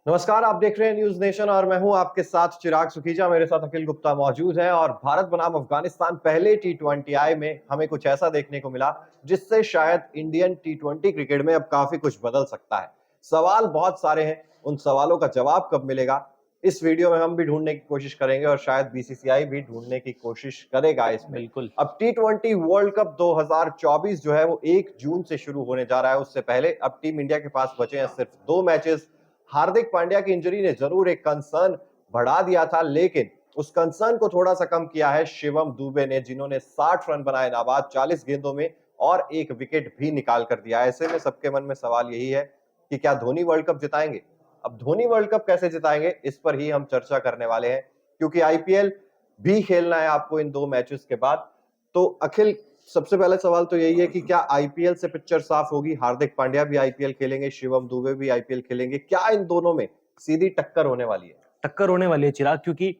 नमस्कार, आप देख रहे हैं न्यूज नेशन और मैं हूं आपके साथ चिराग सुखीजा। मेरे साथ अखिल गुप्ता मौजूद हैं और भारत बनाम अफगानिस्तान पहले T20I में हमें कुछ ऐसा देखने को मिला जिससे शायद इंडियन T20 क्रिकेट में अब काफी कुछ बदल सकता है। सवाल बहुत सारे हैं, उन सवालों का जवाब कब मिलेगा, इस वीडियो में हम भी ढूंढने की कोशिश करेंगे और शायद BCCI भी ढूंढने की कोशिश करेगा इसमें। बिल्कुल। अब T20 वर्ल्ड कप 2024 जो है वो 1 जून से शुरू होने जा रहा है। उससे पहले अब टीम इंडिया के पास बचे हैं सिर्फ 2 मैचेस। हार्दिक पांड्या की इंजरी ने जरूर एक कंसर्न बढ़ा दिया था, लेकिन उस कंसर्न को थोड़ा सा कम किया है शिवम दुबे ने, जिन्होंने 60 रन बनाए नाबाद 40 गेंदों में और एक विकेट भी निकाल कर दिया। ऐसे में सबके मन में सवाल यही है कि क्या धोनी वर्ल्ड कप जिताएंगे। अब धोनी वर्ल्ड कप कैसे जिताएंगे, इस पर ही हम चर्चा करने वाले हैं, क्योंकि IPL भी खेलना है आपको इन 2 मैचेस के बाद। तो अखिल, सबसे पहला सवाल तो यही है कि क्या IPL से पिक्चर साफ होगी? हार्दिक पांड्या भी IPL खेलेंगे, शिवम दुबे भी IPL खेलेंगे, क्या इन दोनों में सीधी टक्कर होने वाली है? टक्कर होने वाली है चिराग, क्योंकि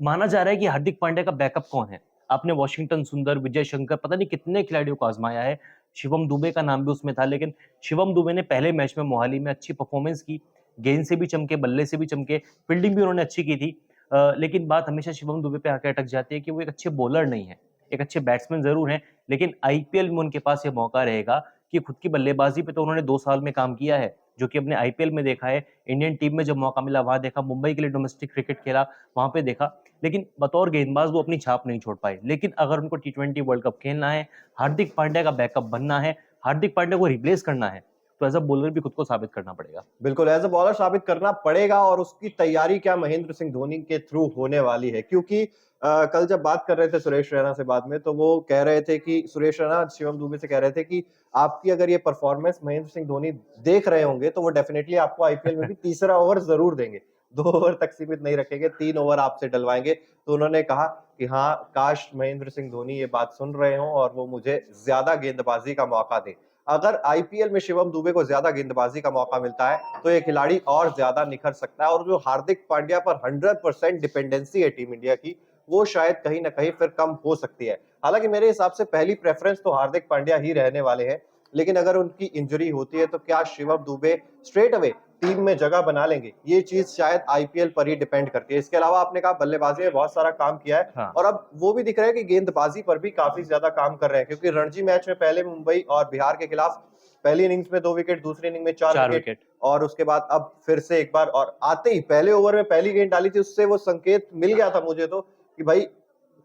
माना जा रहा है कि हार्दिक पांड्या का बैकअप कौन है। आपने वॉशिंगटन सुंदर, विजय शंकर, पता नहीं कितने खिलाड़ियों को आजमाया है। शिवम दुबे का नाम भी उसमें था, लेकिन शिवम दुबे ने पहले मैच में मोहाली में अच्छी परफॉर्मेंस की, गेंद से भी चमके, बल्ले से भी चमके, फील्डिंग भी उन्होंने अच्छी की थी। लेकिन बात हमेशा शिवम दुबे पे आके अटक जाती है कि वो एक अच्छे बॉलर नहीं है। एक अच्छे बैट्समैन जरूर हैं, लेकिन IPL में उनके पास ये मौका रहेगा कि खुद की बल्लेबाजी पे तो उन्होंने 2 साल में काम किया है, जो कि अपने IPL में देखा है। इंडियन टीम में जब मौका मिला वहां देखा, मुंबई के लिए डोमेस्टिक क्रिकेट खेला वहां पे देखा, लेकिन बतौर गेंदबाज वो अपनी छाप नहीं छोड़ पाए। लेकिन अगर उनको T20 वर्ल्ड कप खेलना है, हार्दिक पांड्या का बैकअप बनना है, हार्दिक पांड्या को रिप्लेस करना है, तो एज अ बॉलर भी खुद को साबित करना पड़ेगा। बिल्कुल, एज अ बॉलर साबित करना पड़ेगा और उसकी तैयारी क्या महेंद्र सिंह धोनी के थ्रू होने वाली है, क्योंकि कल जब बात कर रहे थे सुरेश रैना से बाद में, तो वो कह रहे थे कि सुरेश रैना शिवम दुबे से कह रहे थे कि आपकी अगर ये परफॉर्मेंस महेंद्र सिंह धोनी देख रहे होंगे तो वो डेफिनेटली आपको IPL में भी तीसरा ओवर जरूर देंगे, 2 ओवर तक सीमित नहीं रखेंगे, 3 ओवर आपसे डलवाएंगे। तो उन्होंने कहा कि हाँ, काश महेंद्र सिंह धोनी ये बात सुन रहे हों और वो मुझे ज्यादा गेंदबाजी का मौका दें। अगर IPL में शिवम दुबे को ज्यादा गेंदबाजी का मौका मिलता है तो ये खिलाड़ी और ज्यादा निखर सकता है और जो हार्दिक पांड्या पर 100% डिपेंडेंसी है टीम इंडिया की, वो शायद कहीं ना कहीं फिर कम हो सकती है। हालांकि मेरे हिसाब से पहली प्रेफरेंस तो हार्दिक पांड्या ही रहने वाले हैं, लेकिन अगर उनकी इंजरी होती है तो क्या Shivam Dubey straight away team में जगह बना लेंगे, ये चीज शायद IPL पर ही डिपेंड करती है। इसके अलावा आपने कहा बल्लेबाजी में बहुत सारा काम किया है हाँ। और अब वो भी दिख रहा है कि गेंदबाजी पर भी काफी ज्यादा काम कर रहे हैं, क्योंकि रणजी मैच में पहले मुंबई और बिहार के खिलाफ पहली इनिंग्स में 2 विकेट, दूसरी इनिंग में 4 4 विकेट विकेट। और उसके बाद अब फिर से एक बार, और आते ही पहले ओवर में पहली गेंद डाली थी, उससे वो संकेत मिल गया था मुझे तो कि भाई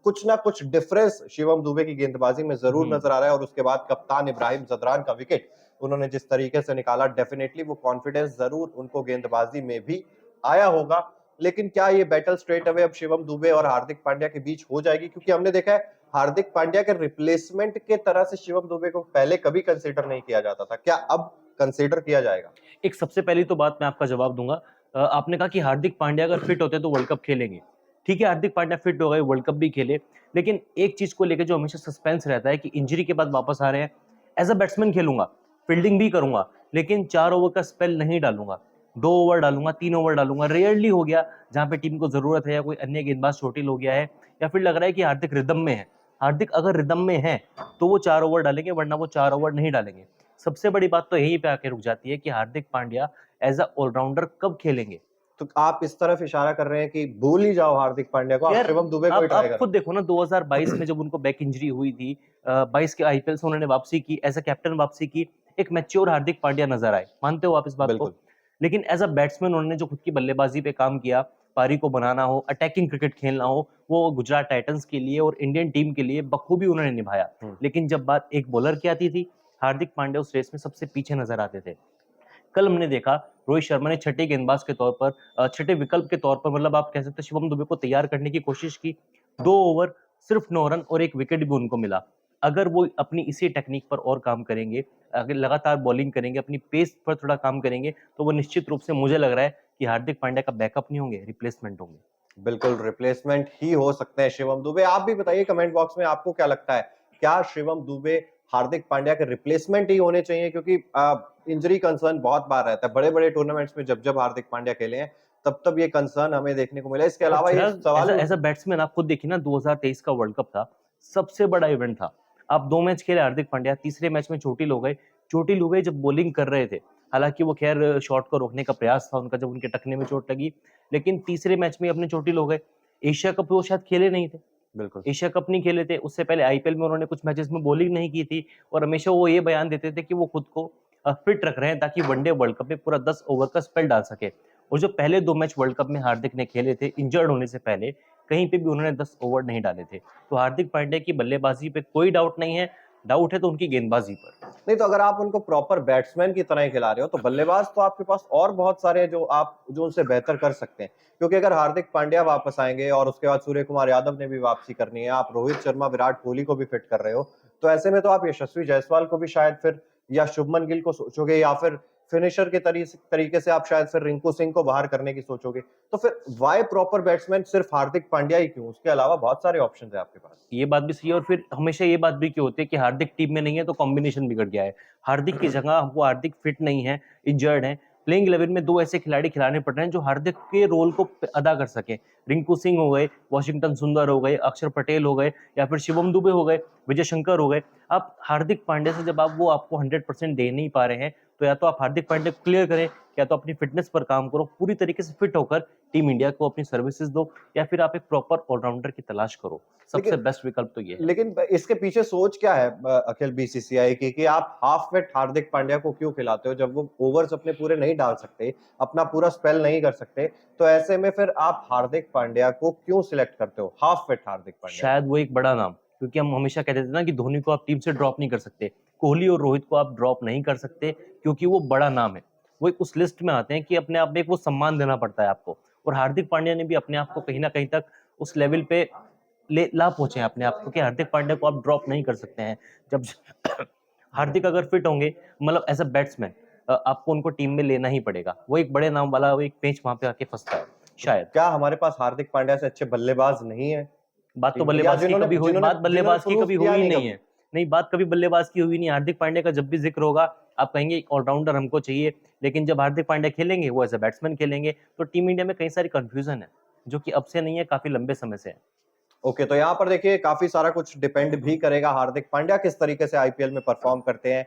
कुछ ना कुछ डिफरेंस शिवम दुबे की गेंदबाजी में जरूर नजर आ रहा है। और उसके बाद कप्तान इब्राहिम जदरान का विकेट उन्होंने जिस तरीके से निकाला, डेफिनेटली वो कॉन्फिडेंस जरूर उनको गेंदबाजी में भी आया होगा। लेकिन क्या ये बैटल स्ट्रेट अवे अब शिवम दुबे और हार्दिक पांड्या के बीच हो जाएगी? क्योंकि हमने देखा है हार्दिक पांड्या के रिप्लेसमेंट के तरह से शिवम दुबे को पहले कभी कंसीडर नहीं किया जाता था, क्या अब कंसीडर किया जाएगा? एक सबसे पहली तो बात मैं आपका जवाब दूंगा। आपने कहा कि हार्दिक पांड्या अगर फिट होते तो वर्ल्ड कप खेलेंगे। ठीक है, हार्दिक पांड्या फिट हो गए, वर्ल्ड कप भी खेले, लेकिन एक चीज को लेकर जो हमेशा सस्पेंस रहता है कि इंजरी के बाद वापस आ रहे हैं। एज अ बैट्समैन खेलूंगा, फील्डिंग भी करूंगा, लेकिन 4 ओवर का स्पेल नहीं डालूंगा, 2 ओवर डालूंगा, 3 ओवर डालूंगा। रेयरली हो गया जहां पे टीम को जरूरत है या कोई अन्य गेंदबाज चोटिल हो गया है, या फिर लग रहा है कि हार्दिक रिदम में है। हार्दिक अगर रिदम में है तो वो 4 ओवर डालेंगे, वरना वो 4 ओवर नहीं डालेंगे। सबसे बड़ी बात तो यहीं पे आके रुक जाती है कि Hardik Pandya as a allrounder कब खेलेंगे। तो आप इस तरफ इशारा कर रहे हैं कि भूल ही जाओ हार्दिक पांड्या को, आप यार, शिवम दुबे को ही आप ट्राई आप खुद करना। देखो ना, 2022 में जब उनको बैक इंजरी हुई थी, 22 के IPL से उन्होंने वापसी की, एज अ कैप्टन वापसी की, एक मैच्योर हार्दिक पांड्या नजर आए। मानते हो आप इस बात को? बिल्कुल। लेकिन एज अ बैट्समैन उन्होंने जो खुद की बल्लेबाजी पे काम किया, पारी को बनाना हो, अटैकिंग क्रिकेट खेलना हो, वो गुजरात टाइटंस के लिए और इंडियन टीम के लिए बखूबी उन्होंने निभाया। लेकिन जब बात एक बॉलर की आती थी, हार्दिक पांड्या उस रेस में सबसे पीछे नजर आते थे। कल हमने देखा रोहित शर्मा ने छठे गेंदबाज के तौर पर, छठे विकल्प के तौर पर, मतलब आप कह सकते हैं शिवम दुबे को तैयार करने की कोशिश की। 2 ओवर, सिर्फ 9 रन और एक विकेट भी उनको मिला। अगर वो अपनी इसी टेक्निक पर और काम करेंगे, अगर लगातार बॉलिंग करेंगे, अपनी पेस पर थोड़ा काम करेंगे, तो वो निश्चित रूप से, मुझे लग रहा है कि हार्दिक पांड्या का बैकअप नहीं होंगे, रिप्लेसमेंट होंगे। बिल्कुल रिप्लेसमेंट ही हो सकते हैं शिवम दुबे। आप भी बताइए कमेंट बॉक्स में, आपको क्या लगता है, क्या शिवम दुबे हार्दिक पांड्या के रिप्लेसमेंट ही होने चाहिए? क्योंकि इंजरी कंसर्न बहुत बार रहता है, बड़े बड़े टूर्नामेंट्स में जब जब हार्दिक पांड्या खेले हैं तब तब ये कंसर्न हमें देखने को मिला। इसके और अलावा ये चिराग, सवाल भी एज अ बैट्समैन आप खुद देखिए ना, 2023 का वर्ल्ड कप था, सबसे बड़ा इवेंट था। आप 2 मैच खेले हार्दिक पांड्या, तीसरे मैच में चोटिल हो गए। चोटिल हो गए जब बॉलिंग कर रहे थे, हालांकि वो खैर शॉट को रोकने का प्रयास था उनका जब उनके टखने में चोट लगी, लेकिन तीसरे मैच में अपने चोटिल हो गए। एशिया कप वो शायद खेले नहीं थे, बिल्कुल। एशिया कप नहीं खेले थे, उससे पहले आईपीएल में उन्होंने कुछ मैचेस में बॉलिंग नहीं की थी और हमेशा वो ये बयान देते थे कि वो खुद को फिट रख रहे हैं ताकि वनडे वर्ल्ड कप में पूरा 10 ओवर का स्पेल डाल सके। और जो पहले 2 मैच वर्ल्ड कप में हार्दिक ने खेले थे इंजर्ड होने से पहले, कहीं पे भी उन्होंने 10 ओवर नहीं डाले थे। तो हार्दिक पांड्या की बल्लेबाजी पे कोई डाउट नहीं है, डाउट है तो उनकी गेंदबाजी पर। नहीं तो अगर आप उनको प्रॉपर बैट्समैन की तरह ही खिला रहे हो तो बल्लेबाज तो आपके पास और बहुत सारे हैं जो उनसे बेहतर कर सकते हैं, क्योंकि अगर हार्दिक पांड्या वापस आएंगे और उसके बाद सूर्य कुमार यादव ने भी वापसी करनी है, आप रोहित शर्मा विराट कोहली को भी फिट कर रहे हो, तो ऐसे में तो आप यशस्वी जायसवाल को भी शायद फिर या शुभमन गिल को सोचोगे, या फिर फिनिशर के तरीके से आप शायद फिर रिंकू सिंह को बाहर करने की सोचोगे। तो फिर वाई प्रॉपर बैट्समैन सिर्फ हार्दिक पांड्या ही क्यों? उसके अलावा बहुत सारे ऑप्शन है आपके पास। ये बात भी सही है और फिर हमेशा ये बात भी क्यों होती है कि हार्दिक टीम में नहीं है तो कॉम्बिनेशन बिगड़ गया है। हार्दिक की जगह हमको हार्दिक फिट नहीं है, इंजर्ड है। प्लेइंग 11 में 2 ऐसे खिलाड़ी खिलाने पड़ रहे हैं जो हार्दिक के रोल को अदा कर सकें। रिंकू सिंह हो गए, वॉशिंगटन सुंदर हो गए, अक्षर पटेल हो गए या फिर शिवम दुबे हो गए, विजय शंकर हो गए। आप हार्दिक पांड्या से जब आप वो आपको 100% दे नहीं पा रहे हैं, तो या तो आप हार्दिक पांड्या को क्लियर करें, या तो अपनी फिटनेस पर काम करो, पूरी तरीके से फिट होकर टीम इंडिया को अपनी सर्विसेज दो, या फिर आप एक प्रॉपर ऑलराउंडर की तलाश करो। सबसे लेकिन बेस्ट विकल्प तो ये है। लेकिन इसके पीछे सोच क्या है अखिल बीसीसीआई की, कि आप हाफ फिट हार्दिक पांड्या को क्यों खिलाते हो जब वो ओवर्स अपने पूरे नहीं डाल सकते, अपना पूरा स्पेल नहीं कर सकते, तो ऐसे में फिर आप हार्दिक पांड्या को क्यों सिलेक्ट करते हो, हाफ फिट हार्दिक पांड्या? शायद वो एक बड़ा नाम, क्योंकि हम हमेशा कहते थे ना कि धोनी को आप टीम से ड्रॉप नहीं कर सकते, कोहली और रोहित को आप ड्रॉप नहीं कर सकते क्योंकि वो बड़ा नाम है। वो एक उस लिस्ट में आते हैं कि अपने आप में एक वो सम्मान देना पड़ता है आपको। और हार्दिक पांड्या ने भी अपने आप को कहीं ना कहीं तक उस लेवल पे ले ला पहुंचे हैं अपने आप को कि हार्दिक पांड्या को आप ड्रॉप नहीं कर सकते हैं। जब हार्दिक अगर फिट होंगे, मतलब एज अ बैट्समैन, आपको उनको टीम में लेना ही पड़ेगा। वो एक बड़े नाम वाला वो एक पेंच वहां पे आके फंसता है शायद। क्या हमारे पास हार्दिक पांड्या से अच्छे बल्लेबाज नहीं है बात तो टीम में, या बल्लेबाज की कभी हुई, जिन्होंने बात बल्लेबाज की प्रूफ कभी किया हुई ही नहीं नहीं कभी? है। नहीं, बात कभी बल्लेबाज की हुई नहीं। हार्दिक पांड्या का जब भी जिक्र होगा, आप कहेंगे ऑलराउंडर हमको चाहिए, लेकिन जब हार्दिक पांड्या खेलेंगे वो एज अ बैट्समैन खेलेंगे, तो टीम इंडिया में कई सारी कंफ्यूजन है, जो कि अब से नहीं है, काफी लंबे समय से है। ओके, तो यहाँ पर देखिए काफी सारा कुछ डिपेंड भी करेगा हार्दिक पांड्या किस तरीके से आईपीएल में परफॉर्म करते हैं।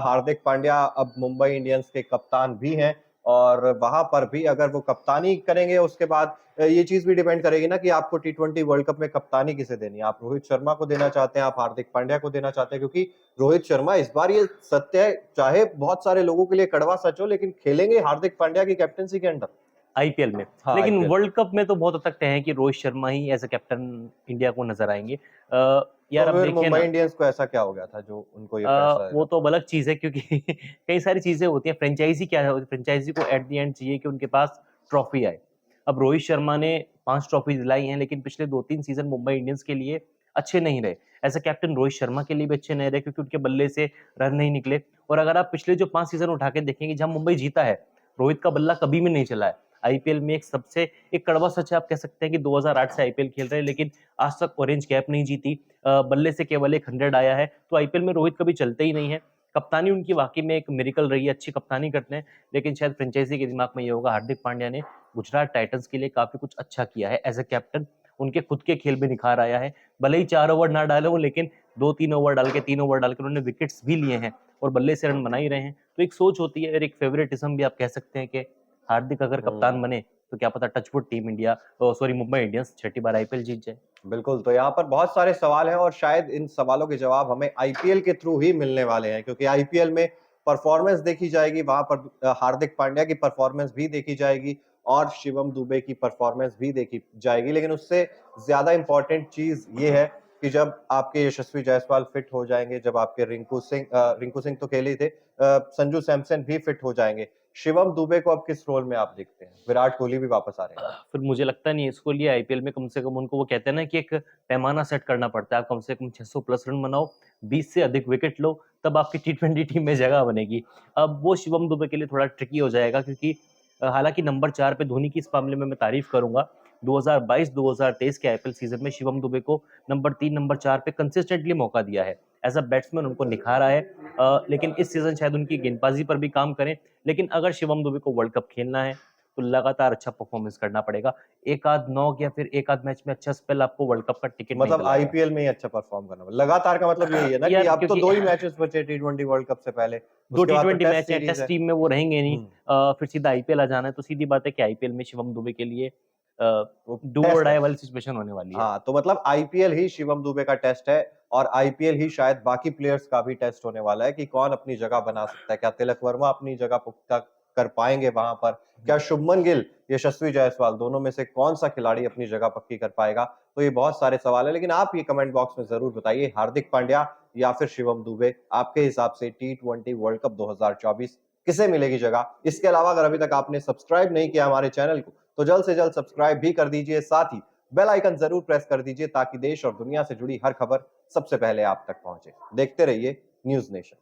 हार्दिक पांड्या अब मुंबई इंडियंस के कप्तान भी हैं, और वहां पर भी अगर वो कप्तानी करेंगे, उसके बाद ये चीज भी डिपेंड करेगी ना कि आपको टी20 वर्ल्ड कप में कप्तानी किसे देनी है। आप रोहित शर्मा को देना चाहते हैं, आप हार्दिक पांड्या को देना चाहते हैं, क्योंकि रोहित शर्मा इस बार, ये सत्य है, चाहे बहुत सारे लोगों के लिए कड़वा सच हो, लेकिन खेलेंगे हार्दिक पांड्या की कैप्टनसी के अंडर। आईपीएल में। हाँ, लेकिन आईपीएल। वर्ल्ड कप में तो बहुत हद तक तय है कि रोहित शर्मा ही एज अ कैप्टन इंडिया को नजर आएंगे। तो यार अब फिर देखिए मुंबई ना, इंडियंस को ऐसा क्या हो गया था जो उनको ये फैसला वो लेना तो पड़ा? अब अलग चीज है, क्योंकि कई सारी चीजें होती हैं। फ्रेंचाइजी क्या है, फ्रेंचाइजी को एट द एंड चाहिए कि उनके पास ट्रॉफी आए। अब रोहित शर्मा ने 5 ट्रॉफी दिलाई हैं, लेकिन पिछले 2-3 सीजन मुंबई इंडियंस के लिए अच्छे नहीं रहे। As a captain Rohit Sharma के लिए भी अच्छे नहीं रहे, क्योंकि उनके बल्ले से रन नहीं निकले। और अगर आप पिछले जो 5 सीजन उठा के देखेंगे जहां मुंबई जीता है, रोहित का बल्ला कभी भी नहीं चला है। आईपीएल में एक कड़वा सच है, आप कह सकते हैं कि 2008 से आईपीएल खेल रहे हैं, लेकिन आज तक ऑरेंज कैप नहीं जीती। बल्ले से केवल एक 100 आया है, तो आईपीएल में रोहित कभी चलते ही नहीं है। कप्तानी उनकी वाकई में एक मिरेकल रही है, अच्छी कप्तानी करते हैं, लेकिन शायद फ्रेंचाइजी के दिमाग में ये होगा हार्दिक पांड्या ने गुजरात टाइटंस के लिए काफी कुछ अच्छा किया है एज अ कैप्टन। उनके खुद के खेल में निखार आया है, भले ही 4 ओवर ना डाले हो, लेकिन 2-3 ओवर डाल के 3 ओवर डाल के उन्होंने विकेट्स भी लिए हैं और बल्ले से रन बना ही रहे हैं। तो एक सोच होती है और एक फेवरेटिज्म भी आप कह सकते हैं कि हार्दिक अगर कप्तान बने तो क्या पता touchwood team India, sorry Mumbai Indians 6ठी बार आईपीएल जीत जाए। बिल्कुल, तो यहाँ पर बहुत सारे सवाल हैं और शायद इन सवालों के जवाब हमें आईपीएल के थ्रू ही मिलने वाले हैं, क्योंकि आईपीएल में परफॉर्मेंस देखी जाएगी, वहां पर हार्दिक पांड्या की परफॉर्मेंस भी देखी जाएगी और शिवम दुबे की परफॉर्मेंस भी देखी जाएगी। लेकिन उससे ज्यादा इंपॉर्टेंट चीज ये है कि जब आपके यशस्वी जायसवाल फिट हो जाएंगे, जब आपके रिंकू सिंह तो खेले ही थे, संजू सैमसन भी फिट हो जाएंगे, शिवम दुबे को अब किस रोल में आप देखते हैं? विराट कोहली भी वापस आ रहे हैं। फिर मुझे लगता नहीं है इसको लिए आईपीएल में, कम से कम उनको, वो कहते हैं ना कि एक पैमाना सेट करना पड़ता है। आप कम से कम 600 प्लस रन बनाओ, 20 से अधिक विकेट लो, तब आपकी टी20 टीम में जगह बनेगी। अब वो शिवम दुबे के लिए थोड़ा ट्रिकी हो जाएगा, क्योंकि हालांकि नंबर 4 पे धोनी की इस मामले में मैं तारीफ करूंगा। 2022-2023 के आईपीएल सीजन में शिवम दुबे को नंबर 3 नंबर 4 पे कंसिस्टेंटली मौका दिया है। एज अ बैट्समैन उनको निखारा है, लेकिन इस सीजन शायद उनकी गेंदबाजी पर भी काम करें। लेकिन अगर शिवम दुबे को वर्ल्ड कप खेलना है, तो लगातार अच्छा परफॉर्मेंस करना पड़ेगा। एक आध नॉक या फिर एक आध मैच में अच्छा स्पेल आपको वर्ल्ड कप का टिकट नहीं मतलब दिलाएगा। आईपीएल में ही अच्छा परफॉर्म करना पड़ेगा। लगातार का मतलब यही है ना कि यार अब तो क्योंकि 2 ही मैचेस बचे टी20 वर्ल्ड कप से पहले, 2 उसके बाद तो टी20 टेस्ट मैच है, सीरीज टेस्ट है। टीम में वो रहेंगे नहीं। हम्म, फिर सीधा आईपीएल आ जाना है, तो सीधी बात है कि आईपीएल में शिवम दुबे के लिए वो डू और टेस्ट डाई है। वाली सिचुएशन होने वाली है। हाँ, तो मतलब आईपीएल ही शिवम दुबे का टेस्ट है और आईपीएल ही शायद बाकी प्लेयर्स का भी टेस्ट होने वाला है कि कौन अपनी जगह बना सकता है। क्या तिलक वर्मा अपनी जगह पुख्ता कर पाएंगे वहां पर? क्या शुभमन गिल, यशस्वी जायसवाल, दोनों में से कौन सा खिलाड़ी अपनी जगह पक्की कर पाएगा? तो ये बहुत सारे सवाल है, लेकिन आप ये कमेंट बॉक्स में जरूर बताइए, हार्दिक पांड्या या फिर शिवम दुबे, आपके हिसाब से टी20 वर्ल्ड कप 2024 किसे मिलेगी जगह? इसके अलावा अगर अभी तक आपने सब्सक्राइब नहीं किया हमारे चैनल को, तो जल्द से जल्द सब्सक्राइब भी कर दीजिए, साथ ही बेल आइकन जरूर प्रेस कर दीजिए ताकि देश और दुनिया से जुड़ी हर खबर सबसे पहले आप तक पहुंचे। देखते रहिए न्यूज़ नेशन।